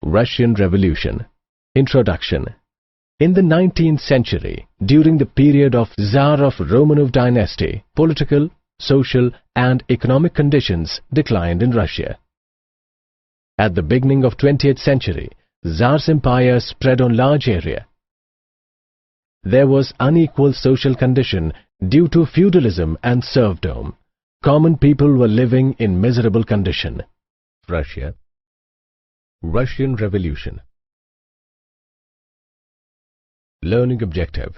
Russian Revolution. Introduction. In the 19th century, during the period of Tsar of Romanov dynasty, political, social and economic conditions declined in Russia. At the beginning of 20th century, Tsar's empire spread on large area. There was unequal social condition due to feudalism and serfdom. Common people were living in miserable condition. Russia. Russian Revolution. Learning objective.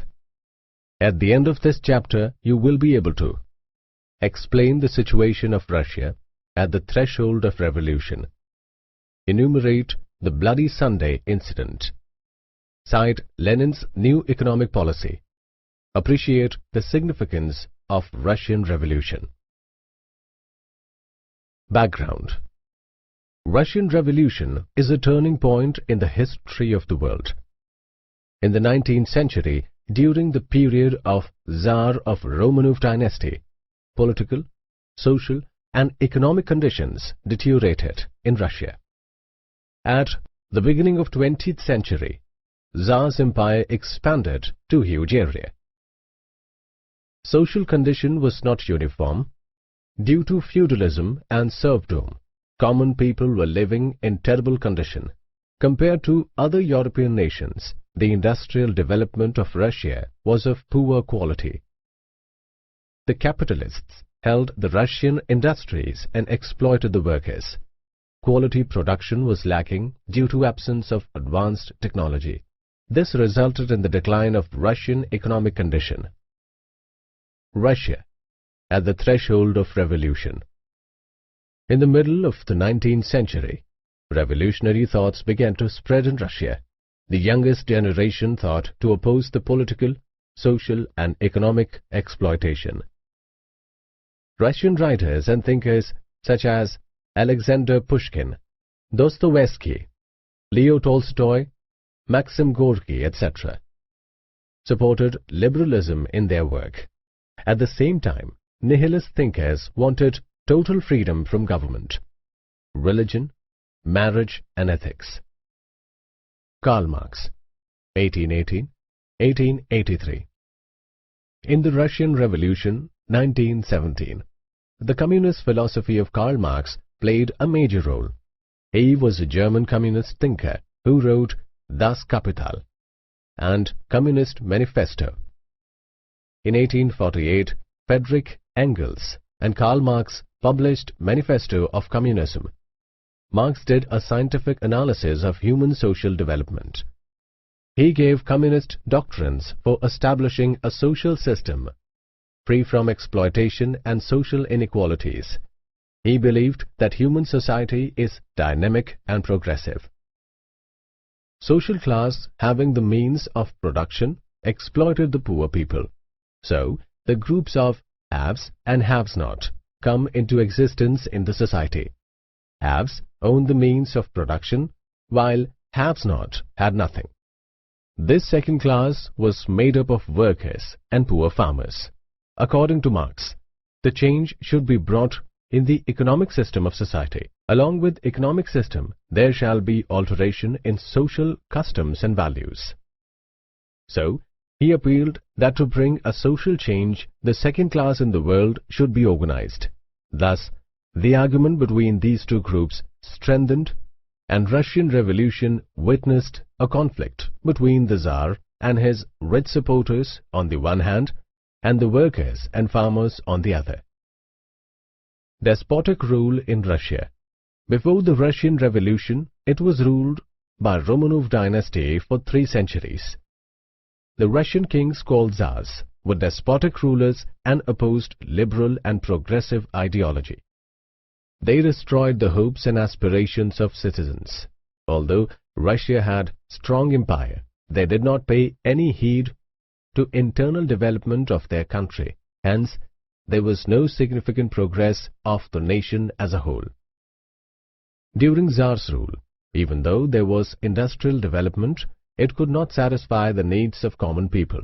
At the end of this chapter, you will be able to explain the situation of Russia at the threshold of revolution, enumerate the Bloody Sunday incident, cite Lenin's new economic policy, appreciate the significance of Russian Revolution. Background. Russian Revolution is a turning point in the history of the world. In the 19th century, during the period of Tsar of Romanov dynasty, political, social and economic conditions deteriorated in Russia. At the beginning of 20th century, Tsar's empire expanded to huge area. Social condition was not uniform. Due to feudalism and serfdom, common people were living in terrible condition. Compared to other European nations, the industrial development of Russia was of poor quality. The capitalists held the Russian industries and exploited the workers. Quality production was lacking due to absence of advanced technology. This resulted in the decline of Russian economic condition. Russia at the threshold of revolution. In the middle of the 19th century, revolutionary thoughts began to spread in Russia. The youngest generation thought to oppose the political, social and economic exploitation. Russian writers and thinkers such as Alexander Pushkin, Dostoevsky, Leo Tolstoy, Maxim Gorky, etc., supported liberalism in their work. At the same time, nihilist thinkers wanted total freedom from government, religion, marriage and ethics. Karl Marx, 1818-1883. In the Russian Revolution, 1917, the communist philosophy of Karl Marx played a major role. He was a German communist thinker who wrote Das Kapital and Communist Manifesto. In 1848, Friedrich Engels and Karl Marx published Manifesto of Communism. Marx did a scientific analysis of human social development. He gave communist doctrines for establishing a social system free from exploitation and social inequalities. He believed that human society is dynamic and progressive. Social class having the means of production exploited the poor people. So, the groups of haves and haves not come into existence in the society. Haves owned the means of production, while haves not had nothing. This second class was made up of workers and poor farmers. According to Marx, the change should be brought in the economic system of society. Along with economic system, there shall be alteration in social customs and values. So, he appealed that to bring a social change, the second class in the world should be organized. Thus, the argument between these two groups strengthened, and Russian Revolution witnessed a conflict between the Tsar and his rich supporters on the one hand, and the workers and farmers on the other. Despotic rule in Russia. Before the Russian Revolution, it was ruled by Romanov dynasty for 3 centuries. The Russian kings called Tsars were despotic rulers and opposed liberal and progressive ideology. They destroyed the hopes and aspirations of citizens. Although Russia had strong empire, they did not pay any heed to internal development of their country. Hence, there was no significant progress of the nation as a whole. During Tsar's rule, even though there was industrial development, it could not satisfy the needs of common people.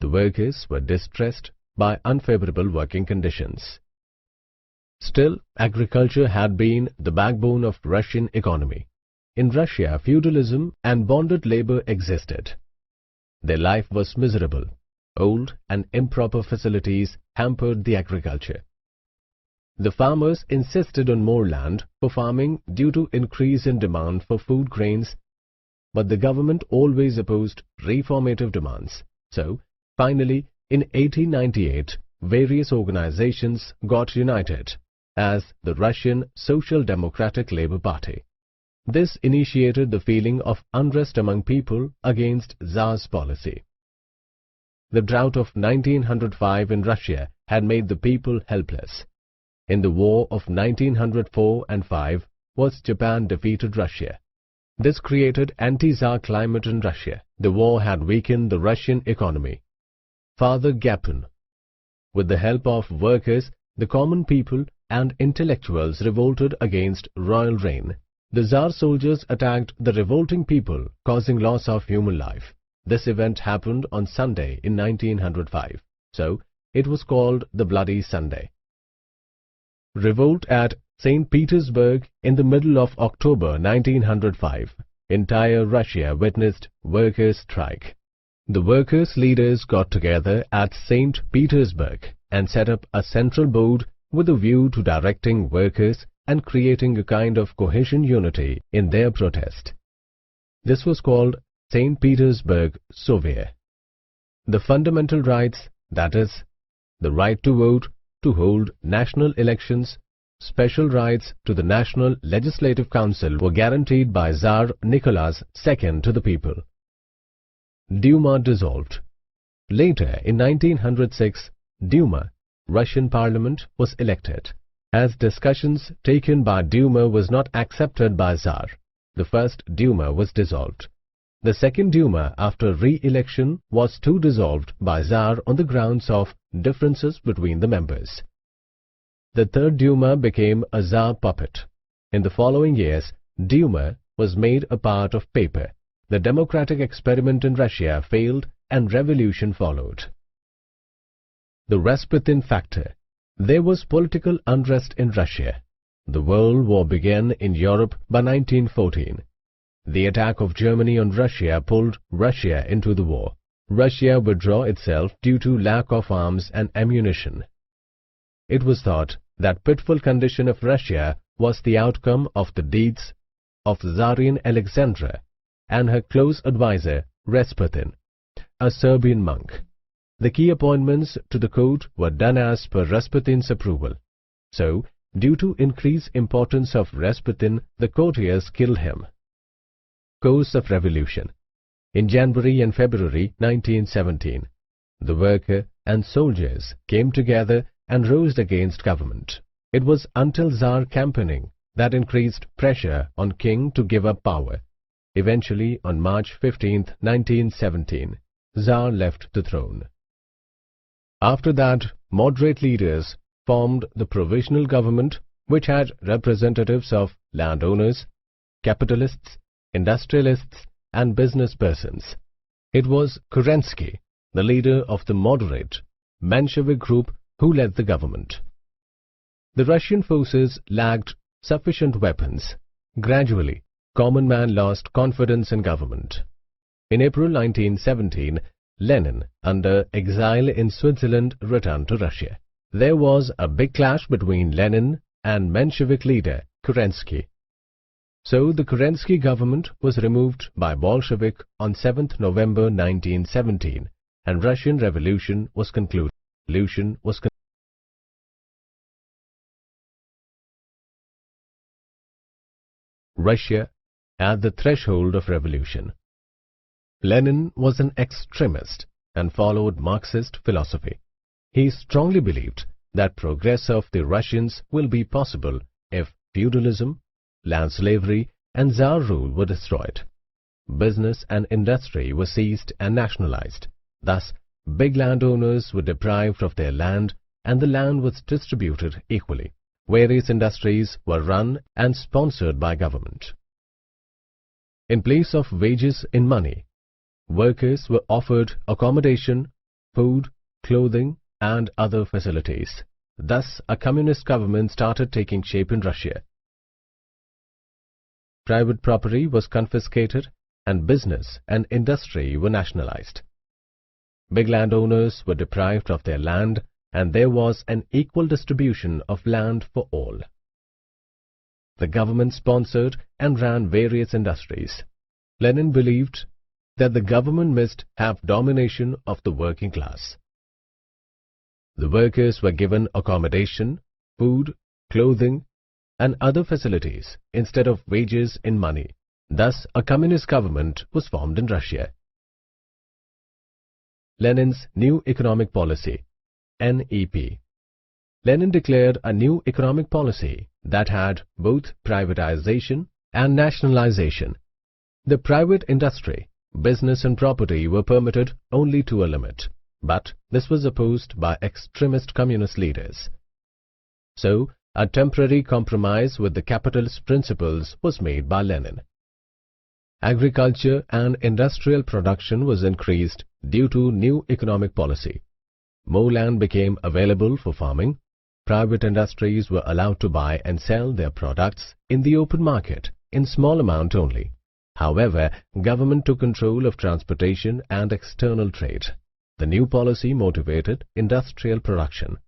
The workers were distressed by unfavorable working conditions. Still, agriculture had been the backbone of Russian economy. In Russia, feudalism and bonded labor existed. Their life was miserable. Old and improper facilities hampered the agriculture. The farmers insisted on more land for farming due to increase in demand for food grains, but the government always opposed reformative demands. So, finally, in 1898, various organizations got united as the Russian Social Democratic Labour Party. This initiated the feeling of unrest among people against Tsar's policy. The drought of 1905 in Russia had made the people helpless. In the war of 1904 and 5 was Japan defeated Russia. This created anti-Tsar climate in Russia. The war had weakened the Russian economy. Father Gapun. With the help of workers, the common people and intellectuals revolted against royal reign. The Tsar soldiers attacked the revolting people, causing loss of human life. This event happened on Sunday in 1905, so it was called the Bloody Sunday. Revolt at St. Petersburg in the middle of October 1905. Entire Russia witnessed workers' strike. The workers' leaders got together at St. Petersburg and set up a central board with a view to directing workers and creating a kind of cohesion unity in their protest. This was called St. Petersburg Soviet. The fundamental rights, that is, the right to vote, to hold national elections, special rights to the National Legislative Council were guaranteed by Tsar Nicholas II to the people. Duma dissolved. Later, in 1906, Duma, Russian Parliament, was elected. As discussions taken by Duma was not accepted by Tsar, the first Duma was dissolved. The second Duma, after re-election, was too dissolved by Tsar on the grounds of differences between the members. The third Duma became a Tsar puppet. In the following years, Duma was made a part of paper. The democratic experiment in Russia failed and revolution followed. The Rasputin factor. There was political unrest in Russia. The World War began in Europe by 1914. The attack of Germany on Russia pulled Russia into the war. Russia withdrew itself due to lack of arms and ammunition. It was thought that pitiful condition of Russia was the outcome of the deeds of Tsarina Alexandra and her close advisor Rasputin, a Serbian monk. The key appointments to the court were done as per Rasputin's approval. So, due to increased importance of Rasputin, the courtiers killed him. Course of revolution. In January and February 1917, the worker and soldiers came together and rose against government. It was until Tsar campaigning that increased pressure on king to give up power. Eventually, on March 15, 1917, Tsar left the throne. After that, moderate leaders formed the provisional government, which had representatives of landowners, capitalists, industrialists and business persons. It was Kerensky, the leader of the moderate Menshevik group, who led the government. The Russian forces lacked sufficient weapons. Gradually, common man lost confidence in government. In April 1917, Lenin, under exile in Switzerland, returned to Russia. There was a big clash between Lenin and Menshevik leader Kerensky. So the Kerensky government was removed by Bolshevik on 7th November 1917 and Russian Revolution was concluded. Russia at the threshold of revolution. Lenin was an extremist and followed Marxist philosophy. He strongly believed that progress of the Russians will be possible if feudalism, land slavery and Tsar rule were destroyed. Business and industry were seized and nationalized. Thus, big landowners were deprived of their land and the land was distributed equally. Various industries were run and sponsored by government. In place of wages in money, workers were offered accommodation, food, clothing and other facilities. Thus, a communist government started taking shape in Russia. Private property was confiscated and business and industry were nationalized. Big landowners were deprived of their land and there was an equal distribution of land for all. The government sponsored and ran various industries. Lenin believed that the government must have domination of the working class. The workers were given accommodation, food, clothing, and other facilities instead of wages in money. Thus, a communist government was formed in Russia. Lenin's New Economic Policy, NEP. Lenin declared a new economic policy that had both privatization and nationalization. The private industry, business and property were permitted only to a limit, but this was opposed by extremist communist leaders. So, a temporary compromise with the capitalist principles was made by Lenin. Agriculture and industrial production was increased due to new economic policy. More land became available for farming. Private industries were allowed to buy and sell their products in the open market in small amount only. However, government took control of transportation and external trade. The new policy motivated industrial production.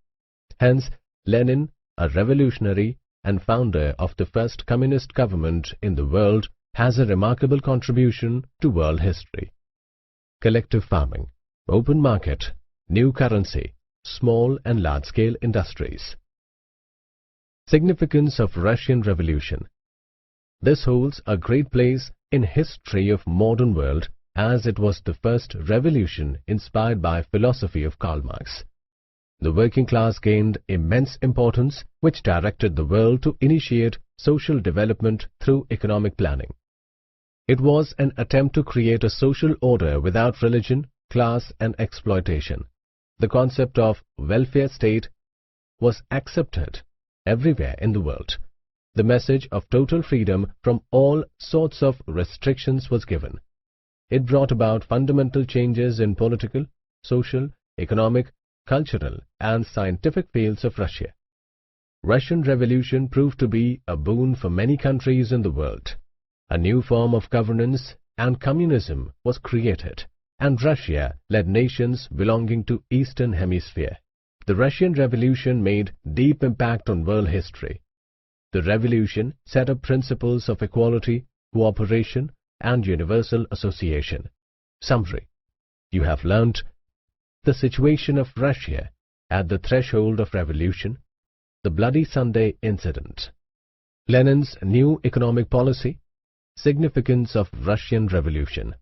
Hence, Lenin, a revolutionary and founder of the first communist government in the world, has a remarkable contribution to world history. Collective farming, open market, new currency, small and large-scale industries. Significance of Russian Revolution. This holds a great place in history of modern world as it was the first revolution inspired by philosophy of Karl Marx. The working class gained immense importance which directed the world to initiate social development through economic planning. It was an attempt to create a social order without religion, class and exploitation. The concept of welfare state was accepted everywhere in the world. The message of total freedom from all sorts of restrictions was given. It brought about fundamental changes in political, social, economic, cultural and scientific fields of Russia. Russian Revolution proved to be a boon for many countries in the world. A new form of governance and communism was created, and Russia led nations belonging to Eastern Hemisphere. The Russian Revolution made deep impact on world history. The revolution set up principles of equality, cooperation and universal association. Summary. You have learnt the situation of Russia at the threshold of revolution, the Bloody Sunday incident, Lenin's new economic policy, significance of Russian Revolution.